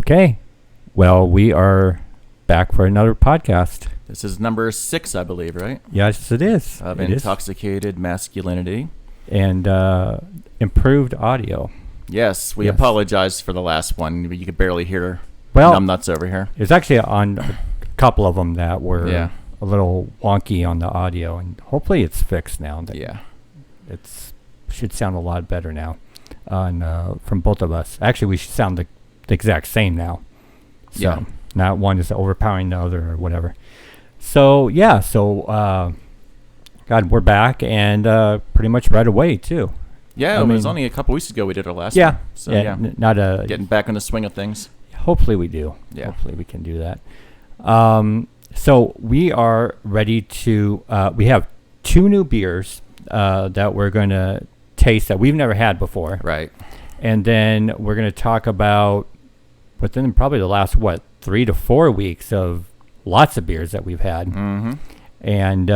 Okay. Well, we are back for another podcast. This is number 6, I believe, right? Yes, it is. Of It is. Intoxicated Masculinity. And improved audio. Yes, we apologize for the last one. You could barely hear numbnuts over here. It's actually on a couple of them that were a little wonky on the audio, and hopefully it's fixed now. It should sound a lot better now from both of us. Actually, we should sound the exact same now. So not one is overpowering the other or whatever. So, God, we're back, and pretty much right away, too. Yeah, it was only a couple weeks ago we did our last one. So, getting back in the swing of things. Hopefully we do. Yeah. Hopefully we can do that. So we are ready to, we have 2 new beers that we're going to taste that we've never had before. Right. And then we're going to talk about, within probably the last, 3 to 4 weeks of lots of beers that we've had. Mm-hmm. And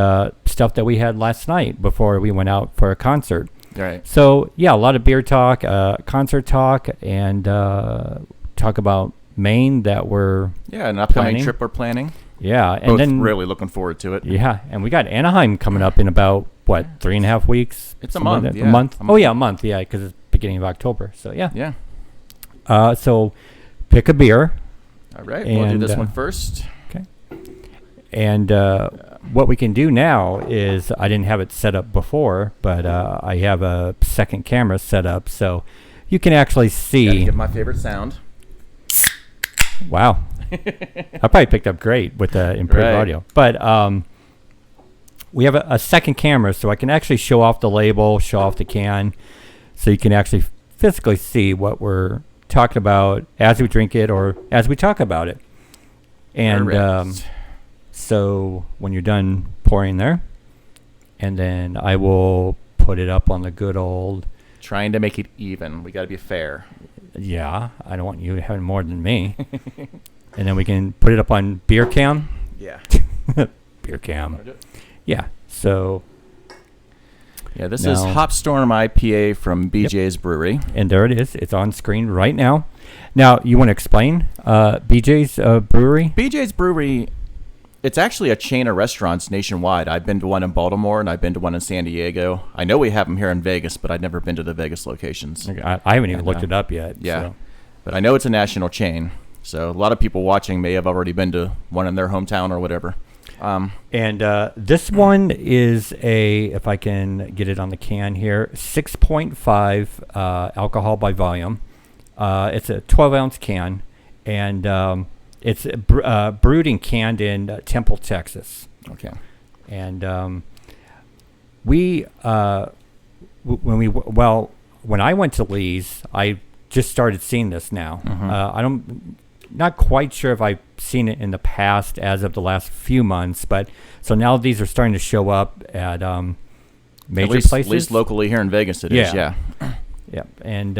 stuff that we had last night before we went out for a concert. Right. So, a lot of beer talk, concert talk, and talk about Maine that we're an upcoming trip we're planning. Yeah. And both then really looking forward to it. Yeah. And we got Anaheim coming up in about, 3.5 weeks? It's a month. A month? Oh, yeah, a month. Yeah, because it's beginning of October. So, yeah. Yeah. So, pick a beer. All right. We'll do this one first. Okay. And what we can do now is, I didn't have it set up before, but I have a second camera set up, so you can actually see. Gotta get my favorite sound. Wow. I probably picked up great with the improved audio. But we have a second camera, so I can actually show off the label, show off the can, so you can actually physically see what we're talking about as we drink it or as we talk about it. And so when you're done pouring there, and then I will put it up on the good old... Trying to make it even. We got to be fair. Yeah, I don't want you having more than me. And then we can put it up on beer cam. Yeah. Beer cam. Yeah, so... Yeah, this is Hopstorm IPA from BJ's Brewery. And there it is. It's on screen right now. Now, you want to explain BJ's Brewery? BJ's Brewery, it's actually a chain of restaurants nationwide. I've been to one in Baltimore, and I've been to one in San Diego. I know we have them here in Vegas, but I've never been to the Vegas locations. Okay, I haven't even looked it up yet. Yeah, so. But I know it's a national chain. So a lot of people watching may have already been to one in their hometown or whatever. And this one is if I can get it on the can here, 6.5 alcohol by volume. It's a 12-ounce can, and it's brewed and canned in Temple, Texas. Okay. And when I went to Lee's, I just started seeing this now. Mm-hmm. Not quite sure if I've seen it in the past as of the last few months, but so now these are starting to show up at major places. At least locally here in Vegas it is, yeah. Yeah, and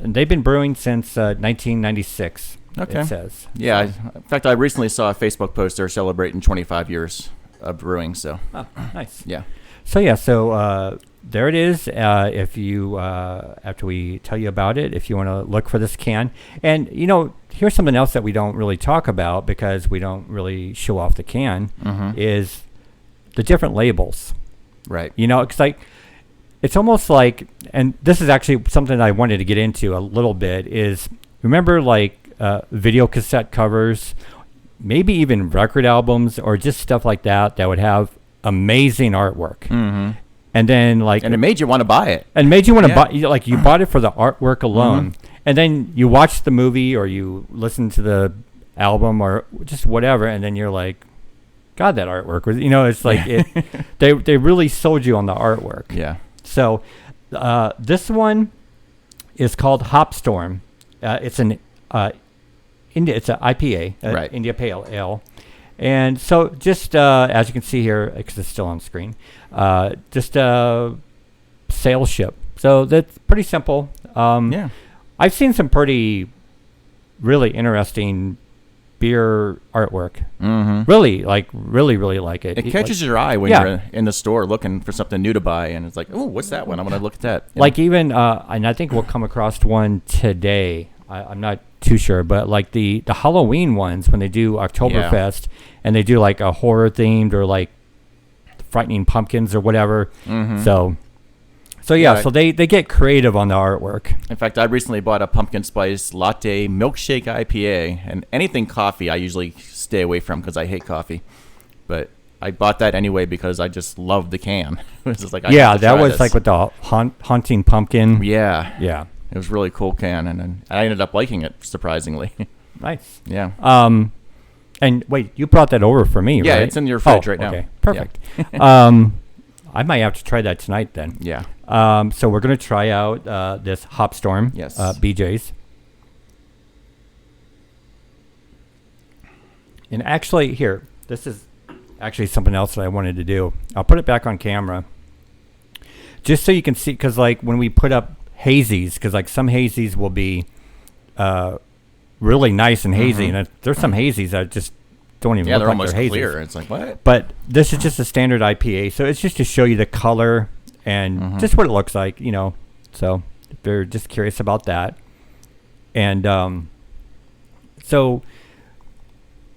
they've been brewing since 1996, it says. Yeah, in fact, I recently saw a Facebook post they're celebrating 25 years of brewing, so. Oh, nice. Yeah. So there it is. If you, after we tell you about it, if you want to look for this can. And, here's something else that we don't really talk about because we don't really show off the can, is the different labels. Right. Because it's almost like, and this is actually something I wanted to get into a little bit, is remember video cassette covers, maybe even record albums or just stuff like that would have amazing artwork. Mm-hmm. And then and it made you want to buy it. And made you want to buy, you bought it for the artwork alone. And then you watch the movie or you listen to the album or just whatever, and then you're like, God, that artwork was, it's like they really sold you on the artwork. Yeah. So this one is called Hopstorm. It's an it's an IPA, India Pale Ale. And so just as you can see here, because it's still on screen, just a sail ship. So that's pretty simple. I've seen some pretty really interesting beer artwork. Mm-hmm. Really like it. It catches your eye when you're in the store looking for something new to buy, and it's like, oh, what's that one? I'm going to look at that. Even, and I think we'll come across one today. I'm not too sure, but like the Halloween ones when they do Oktoberfest and they do like a horror themed or like frightening pumpkins or whatever. Mm-hmm. So they get creative on the artwork. In fact, I recently bought a pumpkin spice latte milkshake IPA, and anything coffee I usually stay away from because I hate coffee. But I bought that anyway because I just love the can. It was just like, that was like with the haunting pumpkin. Yeah. It was a really cool can, and I ended up liking it, surprisingly. Nice. Yeah. And wait, you brought that over for me, right? Yeah, it's in your fridge right now. Okay, perfect. Yeah. I might have to try that tonight then. Yeah. So we're going to try out this Hopstorm BJ's. And actually, here, this is actually something else that I wanted to do. I'll put it back on camera. Just so you can see, because like when we put up hazies, because like some hazies will be really nice and hazy, and there's some hazies that just don't even look they're like almost they're clear. hazies. It's like, what? But this is just a standard IPA, so it's just to show you the color and just what it looks like, So if you're just curious about that. And so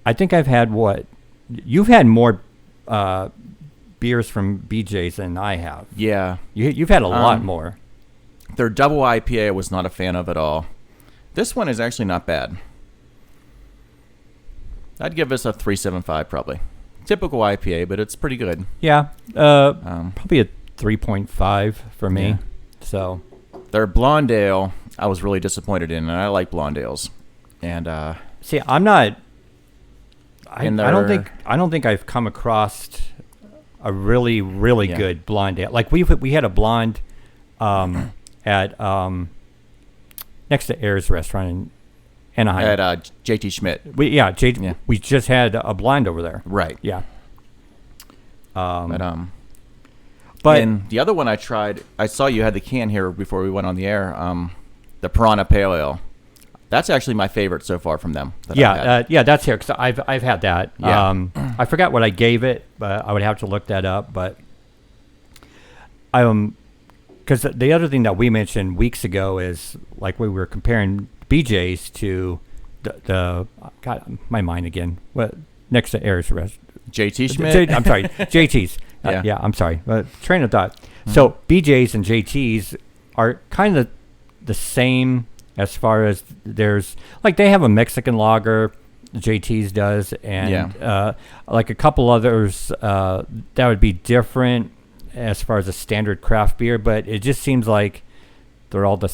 I think I've had you've had more beers from BJ's than I have. Yeah. You've had a lot more. Their double IPA I was not a fan of at all. This one is actually not bad. I'd give this a 3.75 probably. Typical IPA, but it's pretty good. Yeah, probably a 3.5 for me. Yeah. So their blonde ale, I was really disappointed in, and I like blonde ales. And see, I'm not. I don't think I've come across a really good blonde ale. Like we had a blonde at next to Ayers Restaurant in Anaheim. At JT Schmidt. We just had a blind over there. Right. Yeah. But and the other one I tried, I saw you had the can here before we went on the air. The Piranha Pale Ale. That's actually my favorite so far from them. That's here because I've had that. Yeah. I forgot what I gave it, but I would have to look that up. But because the other thing that we mentioned weeks ago is like we were comparing BJ's to the God, my mind again. What next to Ayers Rest? JT Schmidt. I'm sorry, JT's. I'm sorry. Train of thought. Mm-hmm. So BJ's and JT's are kind of the same as far as there's like they have a Mexican lager, JT's does, and like a couple others that would be different as far as a standard craft beer, but it just seems like they're all the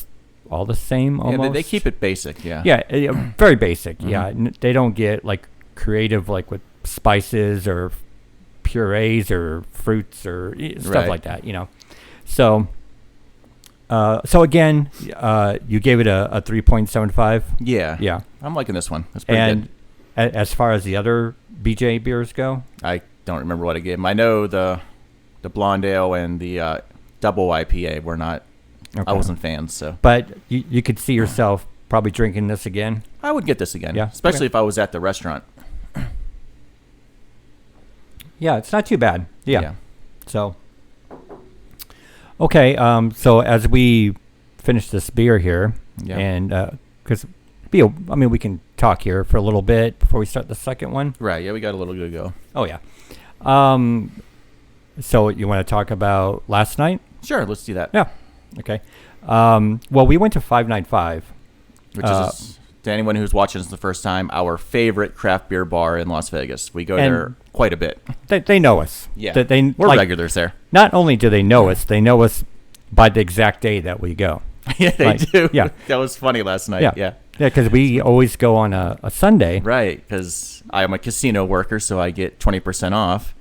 same almost. Yeah, they keep it basic, yeah. Yeah, very basic, yeah. They don't get, like, creative, like, with spices or purees or fruits or stuff like that, So, again, you gave it a 3.75? Yeah. Yeah. I'm liking this one. That's pretty good. And as far as the other BJ beers go? I don't remember what I gave them. I know the blonde ale and the double IPA were not. Okay. I wasn't fans. So, but you could see yourself probably drinking this again. I would get this again, yeah, especially if I was at the restaurant. Yeah, it's not too bad. Yeah. So, okay. So as we finish this beer here, and because we can talk here for a little bit before we start the second one. Right. Yeah, we got a little to go. Oh yeah. So you want to talk about last night? Sure, let's do that. Yeah. Okay. Well, we went to 595. Which is, to anyone who's watching this the first time, our favorite craft beer bar in Las Vegas. We go there quite a bit. They know us. Yeah. We're regulars there. Not only do they know us, they know us by the exact day that we go. Yeah, they do. Yeah. That was funny last night. Yeah. Yeah, because we always go on a Sunday. Right, because I'm a casino worker, so I get 20% off.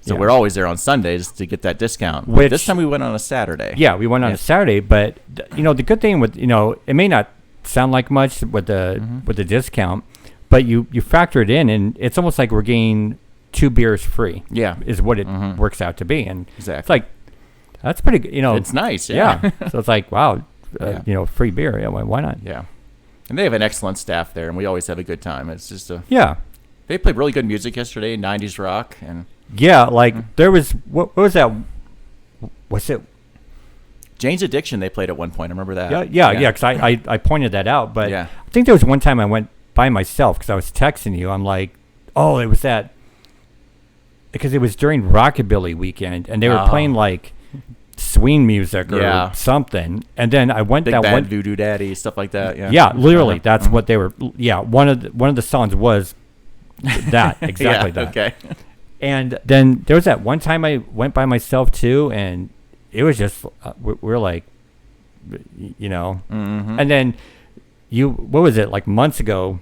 So we're always there on Sundays to get that discount. Which, this time we went on a Saturday. Yeah, we went on a Saturday, but the good thing with it may not sound like much with the discount, but you factor it in, and it's almost like we're getting 2 beers free. Yeah, is what it works out to be, and exactly. It's like that's pretty good. It's nice. Yeah. So it's like wow, free beer. Yeah, why not? Yeah, and they have an excellent staff there, and we always have a good time. It's just They played really good music yesterday, 90s rock, and. Yeah, like there was what was that? What's it? Jane's Addiction. They played at one point. I remember that. Yeah. Because I pointed that out, but think there was one time I went by myself because I was texting you. I'm like, oh, it was that. Because it was during Rockabilly weekend, and they were playing like swing music or something. And then I went Big Bad Voodoo Daddy, stuff like that. Yeah, literally, that's what they were. Yeah, one of the songs was that exactly that. Okay. And then there was that one time I went by myself too, and it was just we're like, And then what was it, like months ago?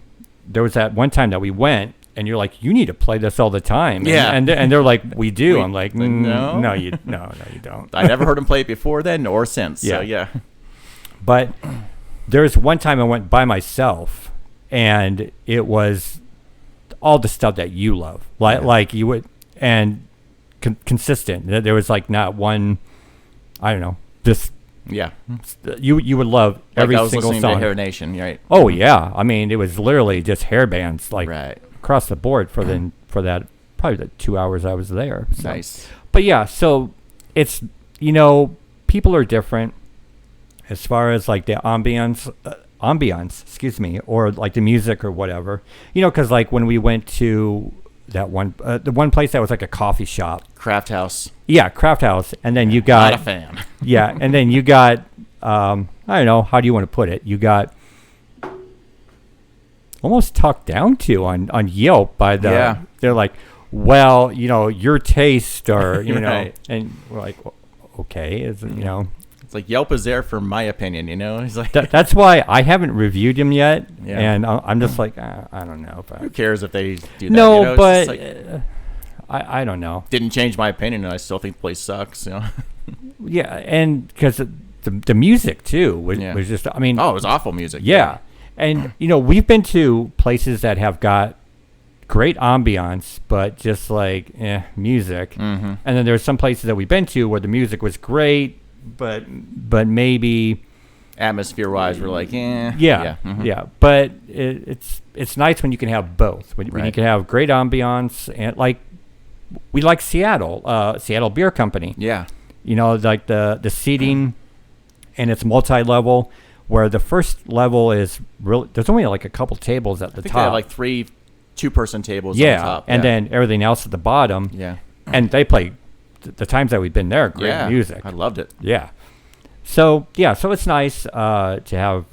There was that one time that we went. And you're like, you need to play this all the time. And they're like, we do. I'm like, no, you don't. I never heard him play it before then or since. Yeah. So, yeah. But there's one time I went by myself, and it was all the stuff that you love, like you would, and consistent. There was like not one, I don't know, just. Yeah, you would love every single song. I was listening to Hair Nation, right? Oh yeah, I mean it was literally just hair bands, like across the board for that probably the 2 hours I was there. So. Nice, but yeah, so it's people are different as far as like the ambiance, excuse me, or like the music or whatever. Because like when we went to that one, the one place that was like a coffee shop. Craft House. Yeah, Craft House. And then you got... Not a fan. Yeah, and then you got, I don't know, how do you want to put it? You got almost talked down to on Yelp by the... Yeah. They're like, well, your taste or, right. And we're like, well, okay, It's like Yelp is there for my opinion, He's like that's why I haven't reviewed him yet, yeah. And I'm just like I don't know. Who cares if they do that? No, but like, I don't know. Didn't change my opinion, and I still think the place sucks. Yeah, and because the music too was just it was awful music. Yeah, and we've been to places that have got great ambiance, but just like music, mm-hmm. And then there's some places that we've been to where the music was great. But maybe atmosphere-wise, we're like, yeah. Mm-hmm. Yeah. But it's nice when you can have both. When you can have great ambiance and like we like Seattle Beer Company. Yeah. Like the seating, and it's multi-level. Where the first level is really there's only like a couple tables at the top. They have like 3 two-person tables. Yeah, on the top. And then everything else at the bottom. Yeah. And they play. The times that we've been there, great music. I loved it. Yeah. So it's nice to have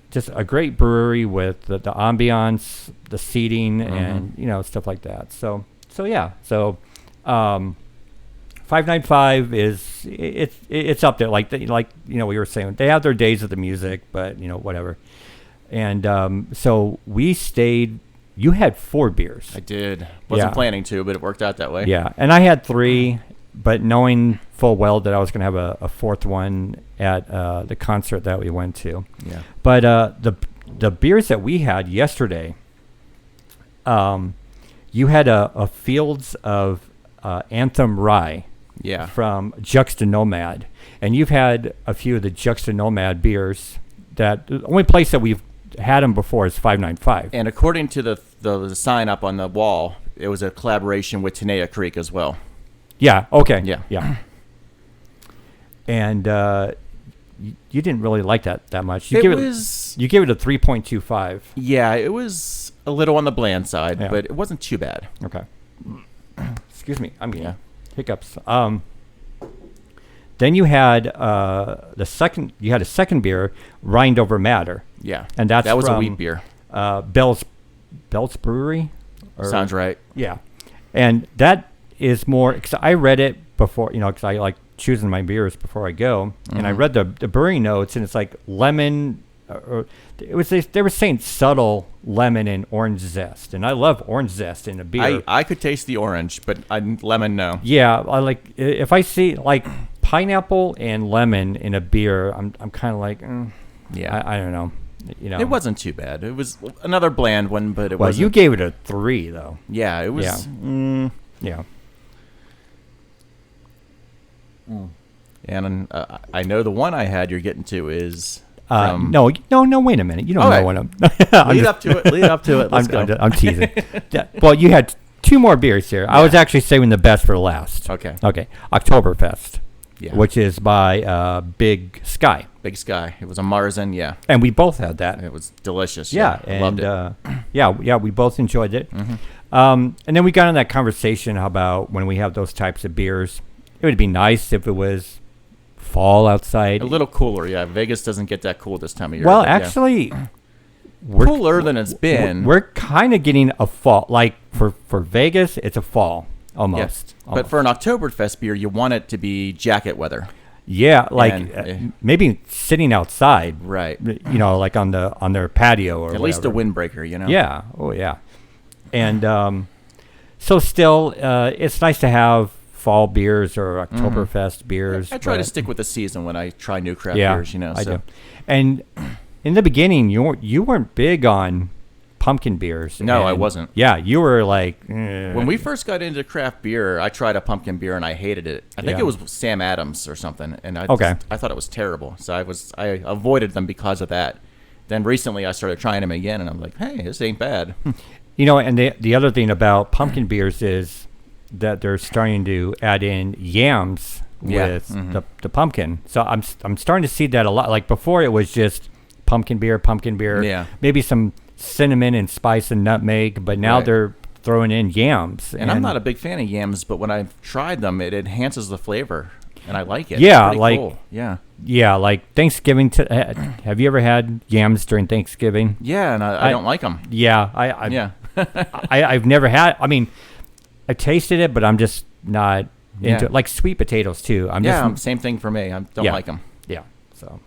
just a great brewery with the ambiance, the seating, mm-hmm. and stuff like that. So yeah. So 595 is it's up there. Like we were saying, they have their days of the music, but whatever. And so we stayed. You had 4 beers. I did. Wasn't planning to, but it worked out that way. Yeah, and I had 3. But knowing full well that I was going to have a 4th one at the concert that we went to. Yeah. But the beers that we had yesterday, you had a Fields of Anthem Rye. Yeah. From Juxta Nomad. And you've had a few of the Juxta Nomad beers. The only place that we've had them before is 595. And according to the sign up on the wall, it was a collaboration with Tenaya Creek as well. Yeah. Okay. Yeah. And you didn't really like that much. You gave it a 3.25. Yeah, it was a little on the bland side, but it wasn't too bad. Okay. Excuse me. I'm getting hiccups. Then you had a second beer, Rind Over Matter. Yeah. And that was a wheat beer. Bell's Brewery. Sounds right. Yeah. And that is more, because I read it before, because I like choosing my beers before I go, and I read the brewing notes, and it's like lemon, they were saying subtle lemon and orange zest, and I love orange zest in a beer. I could taste the orange, but lemon, no. Yeah, I like, if I see like pineapple and lemon in a beer, I'm kind of like, I don't know. It wasn't too bad. It was another bland one, but it wasn't. Well, you gave it a 3, though. Yeah, it was. Yeah. Yeah. And I know the one I had you're getting to is no, wait a minute. You don't know what I'm... Lead up to it. Let's go. I'm teasing. Well, you had 2 more beers here. I was actually saving the best for last. Okay. Oktoberfest. which is by Big Sky. Big Sky. It was a Marzen, yeah. And we both had that. It was delicious. Yeah, I loved it. Yeah, we both enjoyed it. Mm-hmm. And then we got in that conversation about when we have those types of beers, it would be nice if it was fall outside. A little cooler, yeah. Vegas doesn't get that cool this time of year. Well, actually, we're cooler than it's been. We're kind of getting a fall. Like for Vegas, it's a fall almost. Yes. But for an Oktoberfest beer, you want it to be jacket weather. Yeah, like maybe sitting outside. Right. You know, like on their patio or at least a windbreaker, you know. Yeah. Oh, yeah. And so still, it's nice to have fall beers or Oktoberfest beers. I try to stick with the season when I try new craft beers, you know. I do. And in the beginning, you weren't big on pumpkin beers. No, I wasn't. Yeah, you were like... When we first got into craft beer, I tried a pumpkin beer and I hated it. I think it was Sam Adams or something, and I thought it was terrible. So I avoided them because of that. Then recently I started trying them again, and I'm like, hey, this ain't bad. You know, and the other thing about pumpkin beers is that they're starting to add in yams with the pumpkin. So I'm starting to see that a lot. Like before, it was just pumpkin beer. Yeah. Maybe some cinnamon and spice and nutmeg, but now they're throwing in yams. And I'm not a big fan of yams, but when I've tried them, it enhances the flavor, and I like it. Yeah, it's like cool. Yeah, like Thanksgiving. Have you ever had yams during Thanksgiving? Yeah, and I don't like them. Yeah, I've never had. I mean, I tasted it, but I'm just not into it. Like sweet potatoes too. Same thing for me. I don't like them. Yeah. So,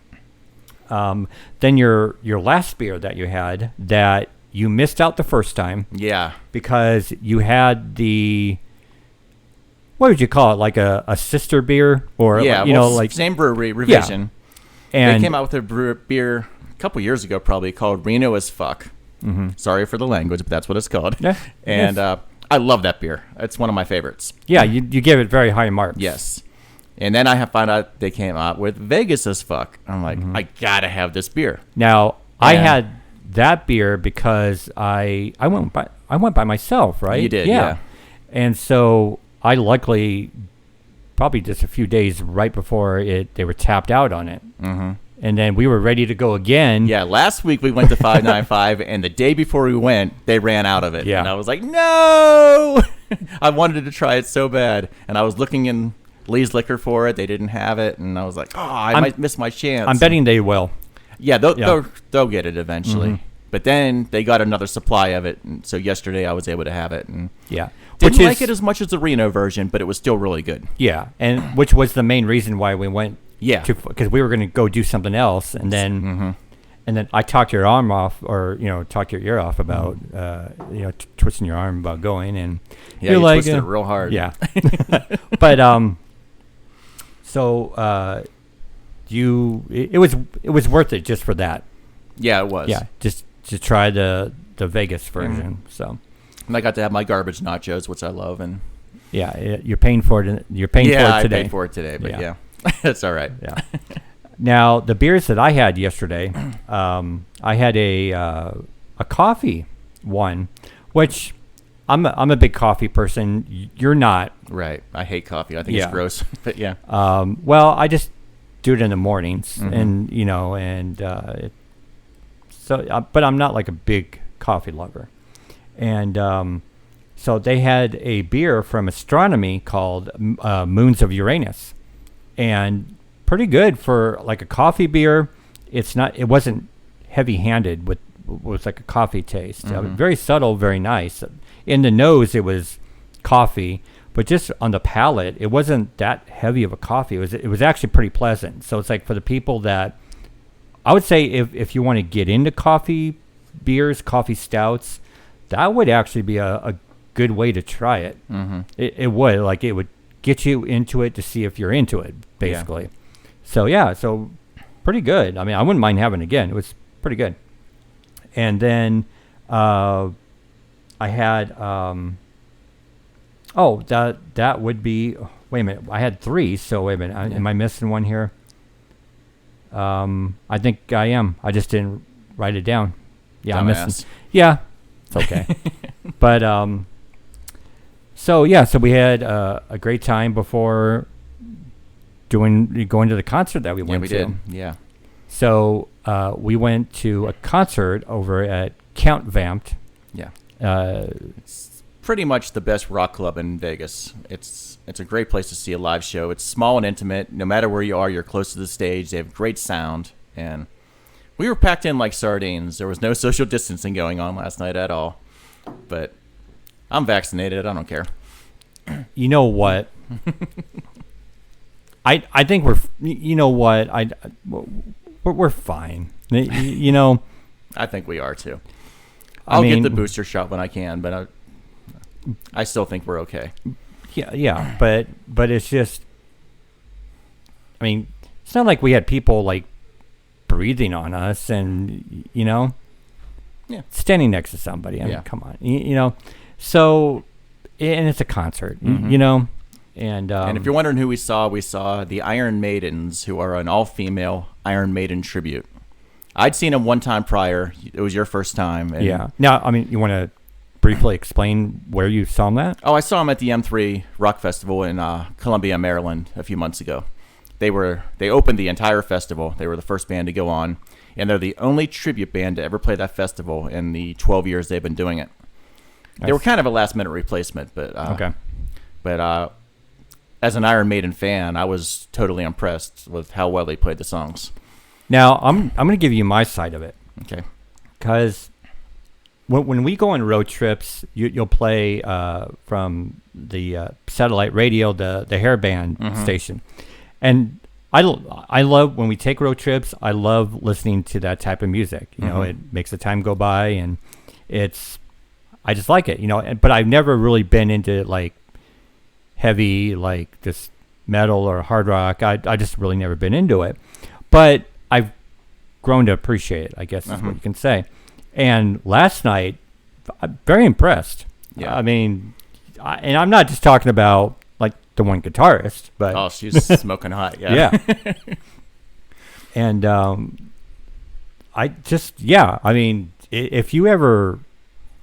then your last beer that you had that you missed out the first time. Yeah. Because you had the, what would you call it? Like a sister beer or like same brewery revision. Yeah. And they came out with a beer a couple years ago, probably called Reno as Fuck. Mm-hmm. Sorry for the language, but that's what it's called. Yeah. And I love that beer. It's one of my favorites. Yeah, you give it very high marks. Yes. And then I have found out they came out with Vegas as Fuck. I'm like, I gotta have this beer. Now I had that beer because I went by myself, right? You did, yeah. And so I luckily, probably just a few days right before they were tapped out on it. Mm-hmm. And then we were ready to go again. Yeah, last week we went to 595, and the day before we went, they ran out of it. Yeah. And I was like, no! I wanted to try it so bad. And I was looking in Lee's Liquor for it. They didn't have it. And I was like, I might miss my chance. I'm betting they will. Yeah, they'll get it eventually. Mm-hmm. But then they got another supply of it. And so yesterday I was able to have it. And didn't like it as much as the Reno version, but it was still really good. Yeah, and which was the main reason why we went. Yeah, because we were going to go do something else, and then I talked your arm off, or talked your ear off about twisting your arm about going, and you like, twisted it real hard. Yeah, but it was worth it just for that. Yeah, it was. Yeah, just to try the Vegas version. So, and I got to have my garbage nachos, which I love, and you're paying for it. You're paying for it today. I paid for it today, but yeah. That's all right. Yeah. Now the beers that I had yesterday, I had a coffee one, which I'm a big coffee person. You're not. Right. I hate coffee. I think it's gross. But yeah. Well, I just do it in the mornings, and but I'm not like a big coffee lover, and so they had a beer from Astronomy called Moons of Uranus. And pretty good for like a coffee beer. It wasn't heavy-handed with like a coffee taste. Very subtle, very nice. In the nose, it was coffee, but just on the palate, it wasn't that heavy of a coffee. It was actually pretty pleasant. So it's like for the people that, I would say if you want to get into coffee beers, coffee stouts, that would actually be a good way to try it. It would get you into it to see if you're into it, basically. So pretty good. I mean, I wouldn't mind having it again. It was pretty good. And then I had that would be, wait a minute, I had 3, so wait a minute, am I missing one here? I think I am. I just didn't write it down. Yeah, I'm missing. Yeah, it's okay. But So we had a great time going to the concert that we went we to. did. Yeah. So we went to a concert over at Count Vamped. Yeah. It's pretty much the best rock club in Vegas. It's a great place to see a live show. It's small and intimate. No matter where you are, you're close to the stage. They have great sound, and we were packed in like sardines. There was no social distancing going on last night at all. But I'm vaccinated. I don't care. You know what? I think we're fine. You know. I think we are too. I'll get the booster shot when I can, but I still think we're okay. Yeah, but it's just. I mean, it's not like we had people like breathing on us, and standing next to somebody. I mean, come on, you know. So, and it's a concert, you know. And if you're wondering who we saw the Iron Maidens, who are an all-female Iron Maiden tribute. I'd seen them one time prior. It was your first time. And yeah. Now, I mean, you want to briefly explain where you saw them at? Oh, I saw them at the M3 Rock Festival in Columbia, Maryland, a few months ago. They opened the entire festival. They were the first band to go on, and they're the only tribute band to ever play that festival in the 12 years they've been doing it. They were kind of a last-minute replacement, but okay. But as an Iron Maiden fan, I was totally impressed with how well they played the songs. Now, I'm going to give you my side of it. Okay. Because when we go on road trips, you'll play from the satellite radio, the hairband station. And I love, when we take road trips, I love listening to that type of music. You know, it makes the time go by, and I just like it, you know. But I've never really been into, like, heavy, like, this metal or hard rock. I just really never been into it. But I've grown to appreciate it, I guess is what you can say. And last night, I'm very impressed. Yeah. I mean, and I'm not just talking about like the one guitarist, but oh, she's smoking hot. Yeah. Yeah. And I mean, if you ever,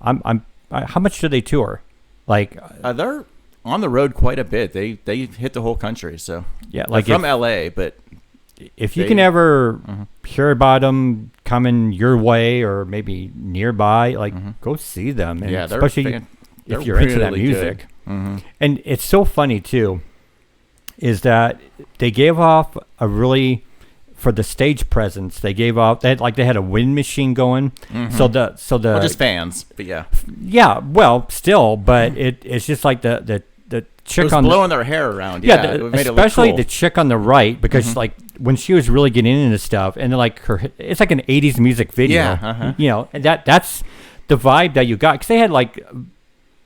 how much do they tour? Like they're on the road quite a bit. They hit the whole country. So yeah, like from LA, but. If you can ever hear about them coming your way or maybe nearby, like go see them. And yeah, especially if you're into that music. And it's so funny too, is that they gave off for the stage presence, they had a wind machine going. So just fans, but yeah. Yeah, well, still, but it's just like the chick it was blowing their hair around. Yeah, it made especially it look cool. The chick on the right, because like when she was really getting into stuff, and like it's like an 80s music video. Yeah, you know, and that's the vibe that you got, because they had like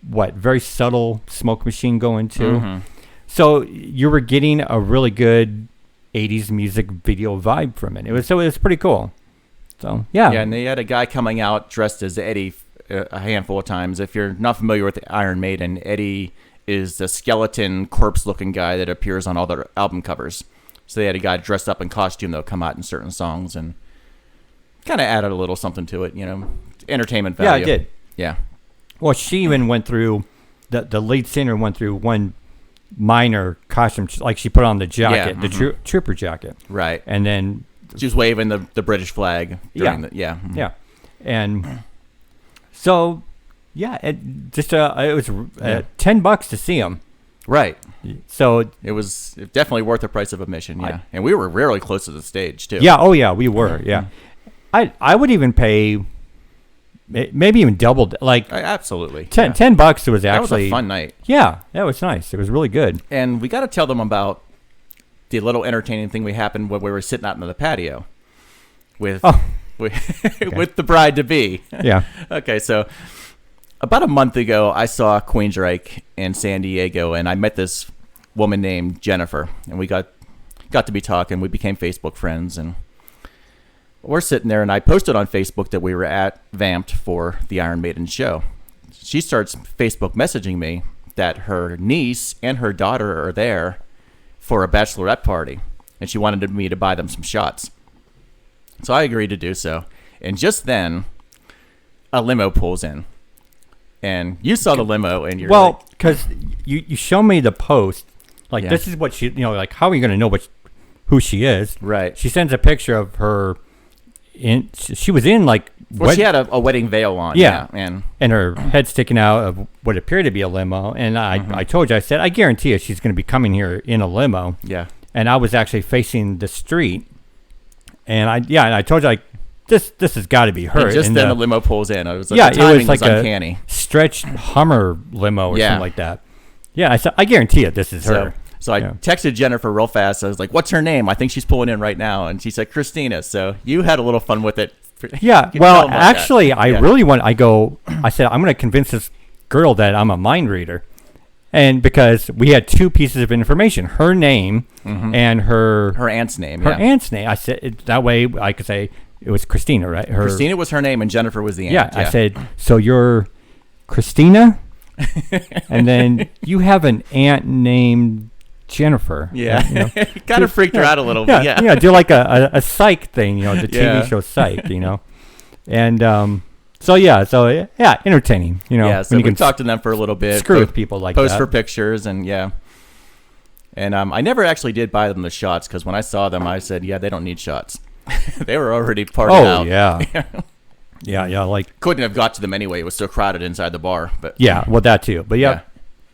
very subtle smoke machine going too. So you were getting a really good 80s music video vibe from it. It was pretty cool. So yeah, and they had a guy coming out dressed as Eddie a handful of times. If you're not familiar with the Iron Maiden, Eddie is the skeleton corpse-looking guy that appears on all their album covers. So they had a guy dressed up in costume that'll come out in certain songs and kind of added a little something to it, you know, entertainment value. Yeah, I did. Yeah. Well, she even went through, the lead singer went through one minor costume, like she put on the jacket, the trooper jacket. Right. And then she was waving the British flag during Yeah. And so... Yeah, it was $10 to see them. Right. So it was definitely worth the price of admission. Yeah, and we were really close to the stage too. Yeah. Oh yeah, we were. Yeah, I would even pay, maybe even double. Like absolutely. $10 was actually that was a fun night. Yeah, that was nice. It was really good. And we got to tell them about the little entertaining thing we happened when we were sitting out in the patio with with the bride to be. Yeah. Okay, so. About a month ago, I saw Queensryche in San Diego, and I met this woman named Jennifer, and we got to be talking. We became Facebook friends, and we're sitting there, and I posted on Facebook that we were at Vamped for the Iron Maiden show. She starts Facebook messaging me that her niece and her daughter are there for a bachelorette party, and she wanted me to buy them some shots. So I agreed to do so, and just then, a limo pulls in. And you saw the limo, and you're because you show me the post, like this is what she, like how are you going to know who she is. Right. She sends a picture of her. She was in like. Well, she had a wedding veil on. Yeah. And her head sticking out of what appeared to be a limo. And I told you, I said, I guarantee you she's going to be coming here in a limo. Yeah. And I was actually facing the street. And I told you, like, this has got to be her. And just then the limo pulls in. It was like, it was like uncanny. A stretched Hummer limo or something like that. Yeah, I said, I guarantee you this is her. So I texted Jennifer real fast. I was like, what's her name? I think she's pulling in right now. And she said, Christina. So you had a little fun with it. Yeah, well, actually, I said, I'm going to convince this girl that I'm a mind reader. And because we had two pieces of information, her name and her aunt's name. Her aunt's name. I said, that way I could say it was Christina, right? Christina was her name and Jennifer was the aunt. Yeah, I said, so you're Christina? And then you have an aunt named Jennifer. Yeah. You know, kind of freaked her out a little bit. Yeah, do like a psych thing, the TV show Psych, And entertaining, Yeah, so we talked to them for a little bit. Screw with people like that. Post for pictures and And I never actually did buy them the shots because when I saw them, I said, they don't need shots. They were already partying out. Oh, yeah. Yeah, like... Couldn't have got to them anyway. It was so crowded inside the bar. But yeah, well, that too. But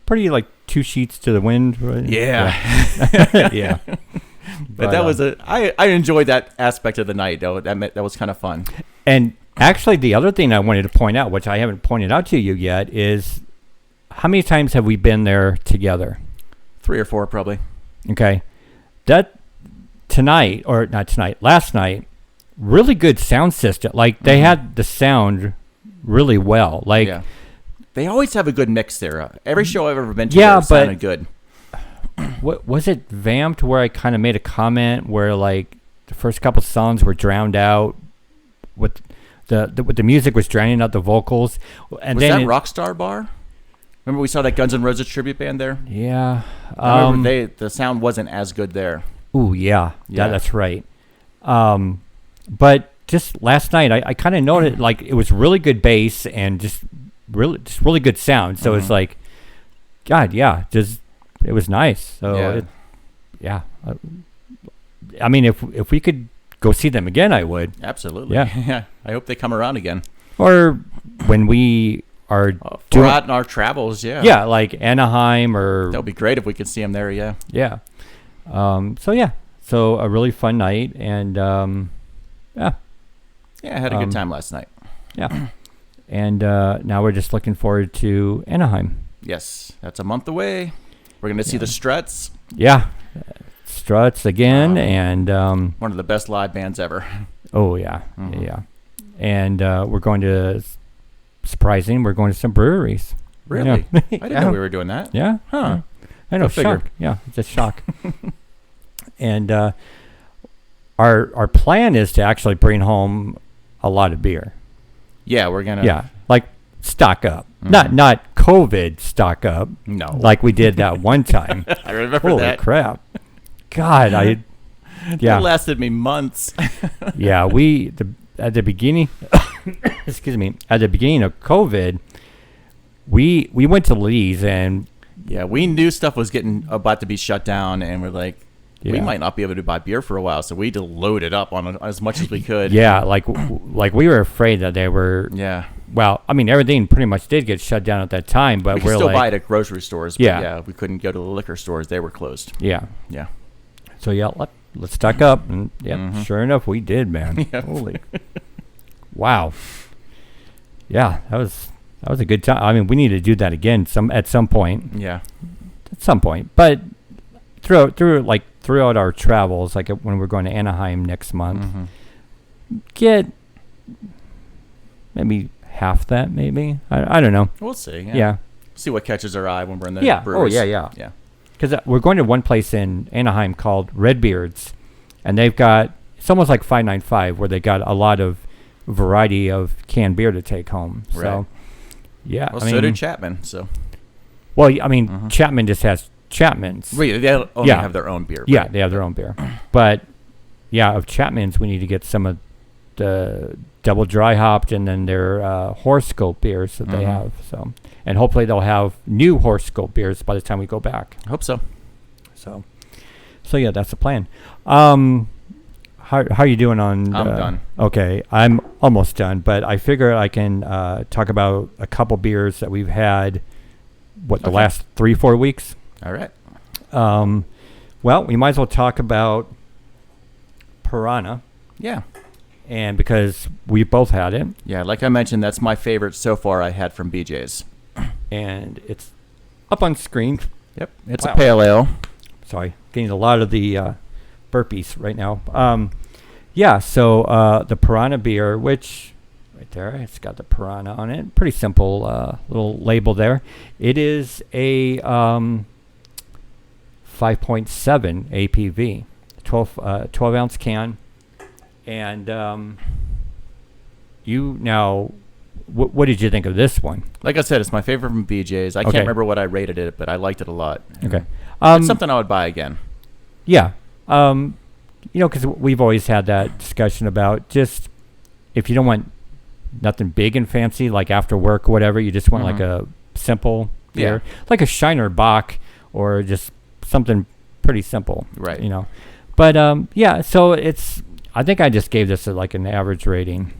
pretty like 2 sheets to the wind. Right? Yeah. Yeah. But that was I enjoyed that aspect of the night, though. That was kind of fun. And actually, the other thing I wanted to point out, which I haven't pointed out to you yet, is how many times have we been there together? 3 or 4, probably. Okay. Last night, really good sound system. Like, they had the sound really well. Like, they always have a good mix there. Every show I've ever been to sounded good. What was it vamped where I kind of made a comment where, like, the first couple songs were drowned out with the music was drowning out the vocals. And was that Rockstar Bar? Remember we saw that Guns N' Roses tribute band there? Yeah. The sound wasn't as good there. Ooh, yeah, that's right. But just last night, I kind of noted like it was really good bass and just really good sound. So it's like, God, it was nice. So I mean, if we could go see them again, I would. Absolutely. Yeah. I hope they come around again. Or when we are doing out in our travels, yeah, like Anaheim or that would be great if we could see them there. Yeah. So a really fun night, and I had a good time last night. Yeah. And now we're just looking forward to Anaheim. Yes, that's a month away. We're going to see the Struts. Yeah, Struts again, and one of the best live bands ever. Oh yeah, yeah. And we're going to we're going to some breweries. Really? I didn't know we were doing that. Yeah. Huh. I know. Shock. Yeah, it's a shock. And our plan is to actually bring home a lot of beer. Yeah, we're gonna. Yeah, like stock up. Not COVID stock up. No. Like we did that one time. I remember Holy that. Holy crap! God, That lasted me months. Yeah, at the beginning. Excuse me. At the beginning of COVID, we went to Lee's and. Yeah, we knew stuff was about to be shut down, and we're like, we might not be able to buy beer for a while, so we had to load it up on as much as we could. Yeah, like we were afraid that they were. Yeah. Well, I mean, everything pretty much did get shut down at that time, but we could still buy it at grocery stores. But we couldn't go to the liquor stores; they were closed. Yeah. Yeah. So let's stock up, and sure enough, we did, man. Yep. Holy. Wow. Yeah, that was a good time. I mean, we need to do that again at some point. Yeah. At some point, but throughout our travels, like when we're going to Anaheim next month, get maybe half that. Maybe I don't know. We'll see. Yeah. See what catches our eye when we're in the breweries. Oh yeah. Because we're going to one place in Anaheim called Redbeard's, and they've got it's almost like 595 where they got a lot of variety of canned beer to take home. Right. So yeah. Well, so did Chapman. So. Well, I mean, Chapman just has Chapman's. Wait, they only have their own beer. Right? Yeah, they have their own beer. But of Chapman's, we need to get some of the double dry hopped and then their horoscope beers that they have. So, and hopefully they'll have new horoscope beers by the time we go back. I hope so. So yeah, that's the plan. How are you doing on? I'm done. Okay, I'm almost done, but I figure I can talk about a couple beers that we've had. The last 3-4 weeks? All right. Well, we might as well talk about Piranha. Yeah. And because we both had it. Yeah, like I mentioned, that's my favorite so far I had from BJ's. And it's up on screen. Yep. It's a pale ale. Sorry, getting a lot of the burpees right now. So the Piranha Beer, which right there, it's got the Piranha on it. Pretty simple little label there. It is a 5.7 APV, 12 ounce can. And what did you think of this one? Like I said, it's my favorite from BJ's. I can't remember what I rated it, but I liked it a lot. Okay. It's something I would buy again. Yeah. Because we've always had that discussion about just if you don't want nothing big and fancy, like after work or whatever, you just want like a simple beer, like a Shiner Bock or just something pretty simple. Right. But so I think I just gave this an average rating.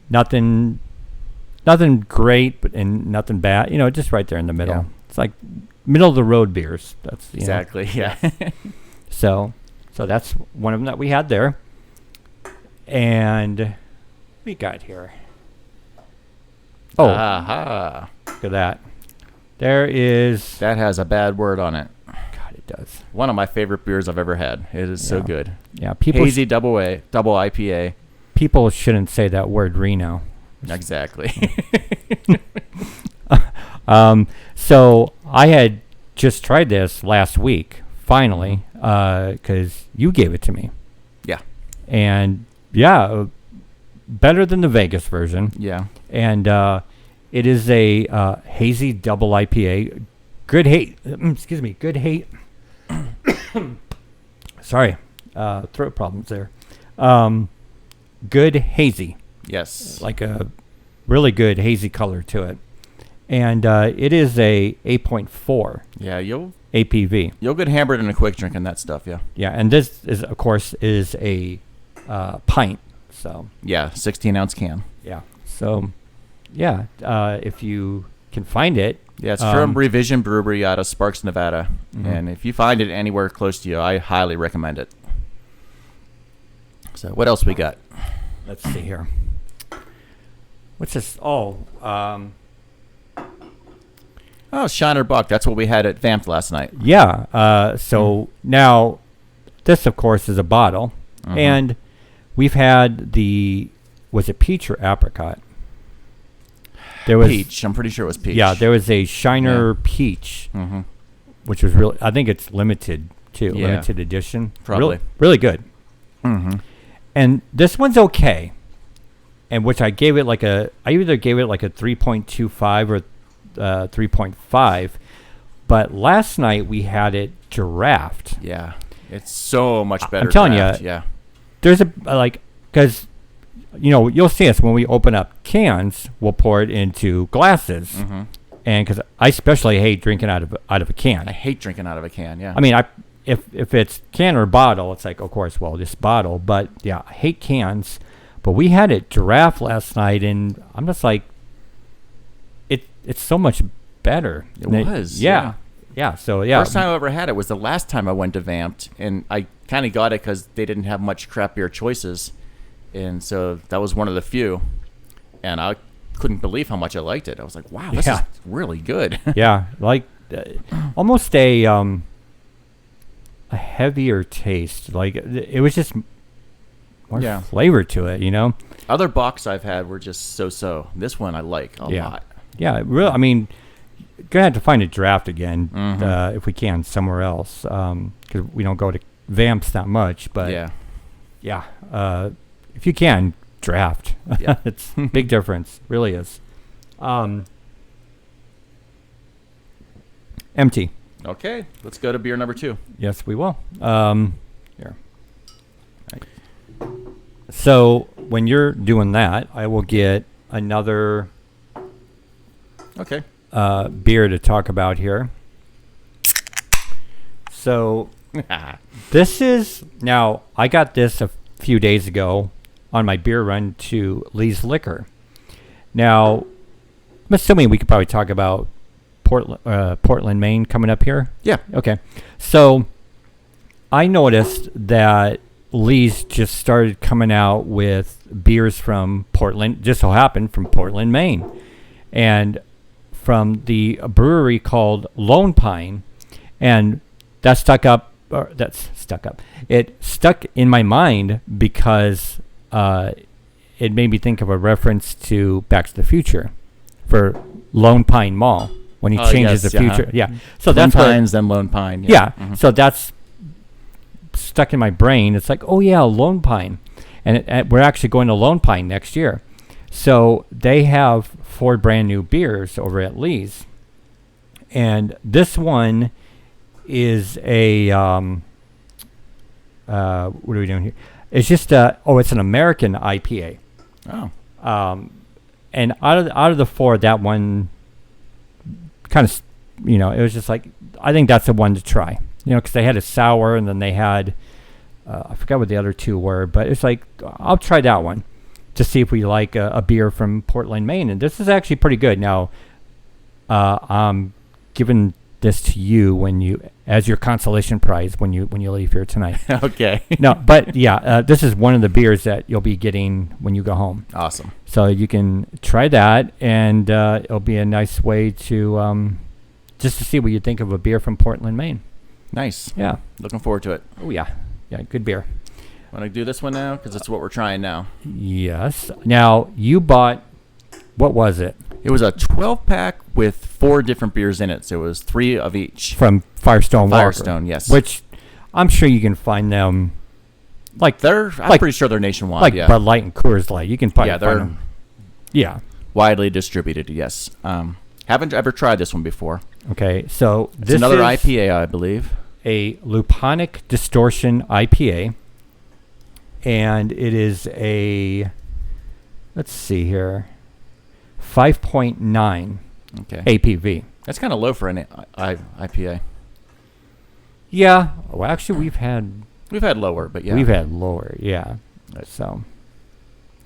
Nothing great, and nothing bad. Just right there in the middle. Yeah. It's like middle of the road beers. That's exactly. Yeah. So that's one of them that we had there. And we got here. Oh, aha! Look at that. There is. That has a bad word on it. God, it does. One of my favorite beers I've ever had. It is so good. Yeah, hazy double IPA. People shouldn't say that word, Reno. Exactly. So I had just tried this last week, finally, because you gave it to me. Yeah. And better than the Vegas version. Yeah. And it is a hazy double IPA. Good hate. Sorry, throat problems there. Good hazy. Yes. Like a really good hazy color to it. And it is a 8.4. Yeah, you'll APV. You'll get hammered in a quick drink and that stuff, yeah. Yeah, and this is, of course, is a pint. So yeah, 16-ounce can. Yeah. So, if you can find it. Yeah, it's from Revision Brewery out of Sparks, Nevada. Mm-hmm. And if you find it anywhere close to you, I highly recommend it. So what else we got? Let's see here. What's this? Shiner Buck. That's what we had at Vamped last night. Yeah. Now, this, of course, is a bottle. Mm-hmm. And we've had was it peach or apricot? There was peach. I'm pretty sure it was peach. Yeah, there was a Shiner peach, which was really, I think it's limited too, limited edition. Probably. Really, really good. Mm-hmm. And this one's okay. And which I either gave it like a 3.25 or 3.5. But last night we had it giraffe. Yeah. It's so much better. I'm telling you. Yeah. There's because you'll see us when we open up cans, we'll pour it into glasses. Mm-hmm. And because I especially hate drinking out of a can. I hate drinking out of a can, yeah. I mean, if it's can or bottle, it's like, of course, well, just bottle. But, yeah, I hate cans. But we had it giraffe last night, and I'm just like, it's so much better. It was. Yeah. Yeah, so, yeah. First time I ever had it was the last time I went to Vamped, and I kind of got it because they didn't have much craft beer choices. And so that was one of the few. And I couldn't believe how much I liked it. I was like, wow, this is really good. Yeah, like almost a heavier taste. Like it was just more flavor to it, Other Bocks I've had were just so. This one I like a lot. Yeah, really. I mean, gonna have to find a draft again if we can somewhere else because we don't go to Vamps that much. But if you can draft, it's a big difference. Really is. Empty. Okay, let's go to beer number 2. Yes, we will. Here. Right. So when you're doing that, I will get another beer to talk about here. So this is, now I got this a few days ago on my beer run to Lee's Liquor. Now, I'm assuming we could probably talk about Portland, Maine coming up here. Yeah. Okay. So I noticed that Lee's just started coming out with beers from Portland, just so happened from Portland, Maine. And from the brewery called Lone Pine. And that stuck up. It stuck in my mind because it made me think of a reference to Back to the Future for Lone Pine Mall when he changes the future. Yeah. So Twin that's Pines, then Lone Pine. Yeah. Mm-hmm. So that's stuck in my brain. It's like, oh yeah, Lone Pine, and we're actually going to Lone Pine next year. So they have 4 brand new beers over at Lee's, and this one is a what are we doing here? It's just it's an American IPA. Oh. And out of the 4, that one kind of, it was just like, I think that's the one to try. Because they had a sour, and then they had, I forgot what the other 2 were, but it's like, I'll try that one to see if we like a beer from Portland, Maine. And this is actually pretty good. Now, I'm giving this to you as your consolation prize when you leave here tonight. Okay. No, but yeah, this is one of the beers that you'll be getting when you go home. Awesome. So you can try that, and it'll be a nice way to just to see what you think of a beer from Portland, Maine. Nice. Yeah. Looking forward to it. Oh yeah, good beer. Want to do this one now because it's what we're trying now. Yes. Now you bought, what was it? It was a 12-pack with 4 different beers in it. So it was 3 of each. From Firestone Walker. Firestone, yes. Which I'm sure you can find them. I'm pretty sure they're nationwide. Like Bud Light and Coors Light. You can probably find them. Yeah. Widely distributed, yes. Haven't ever tried this one before. Okay, so it's another IPA, I believe. A Luponic Distortion IPA. And it is let's see here, 5.9 APV. That's kind of low for an IPA. Yeah. Well, actually, we've had lower, but yeah. We've had lower, yeah. So.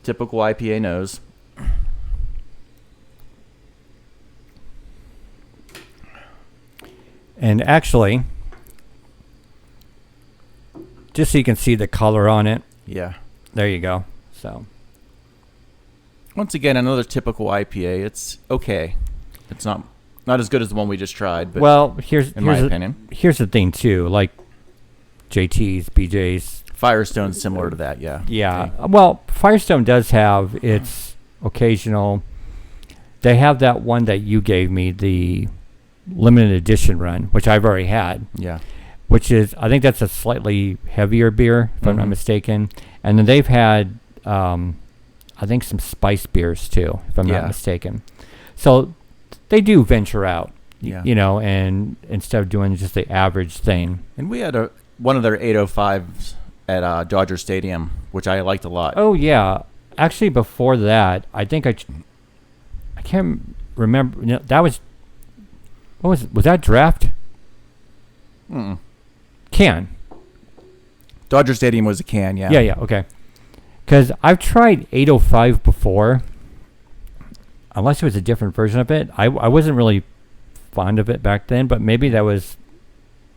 Typical IPA nose. And actually, just so you can see the color on it. Yeah. There you go. So. Once again, another typical IPA. It's okay. It's not as good as the one we just tried, but well, here's my opinion. Here's the thing too, like JT's, BJ's. Firestone's similar to that, yeah. Yeah. Okay. Well, Firestone does have its occasional. They have that one that you gave me, the limited edition run, which I've already had. Yeah. Which is, I think that's a slightly heavier beer, if I'm not mistaken. And then they've had, I think, some spice beers too, if I'm not mistaken. So they do venture out, and instead of doing just the average thing. And we had one of their 805s at Dodger Stadium, which I liked a lot. Oh, yeah. Actually, before that, I think I can't remember. That was, what was it? Was that Draft? Mm-mm. Can. Dodger Stadium was a can, yeah. Yeah, okay. Because I've tried 805 before, unless it was a different version of it. I wasn't really fond of it back then, but maybe that was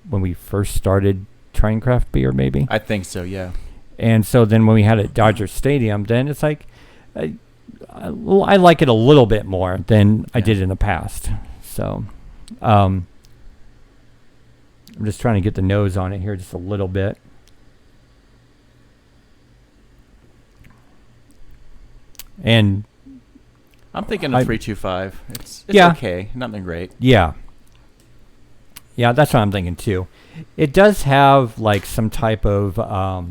when we first started trying craft beer, maybe. I think so, yeah. And so then when we had it at Dodger Stadium, then it's like, I like it a little bit more than I did in the past. So, I'm just trying to get the nose on it here just a little bit. And I'm thinking of 325. It's okay. Nothing great. Yeah. Yeah, that's what I'm thinking too. It does have like some type of I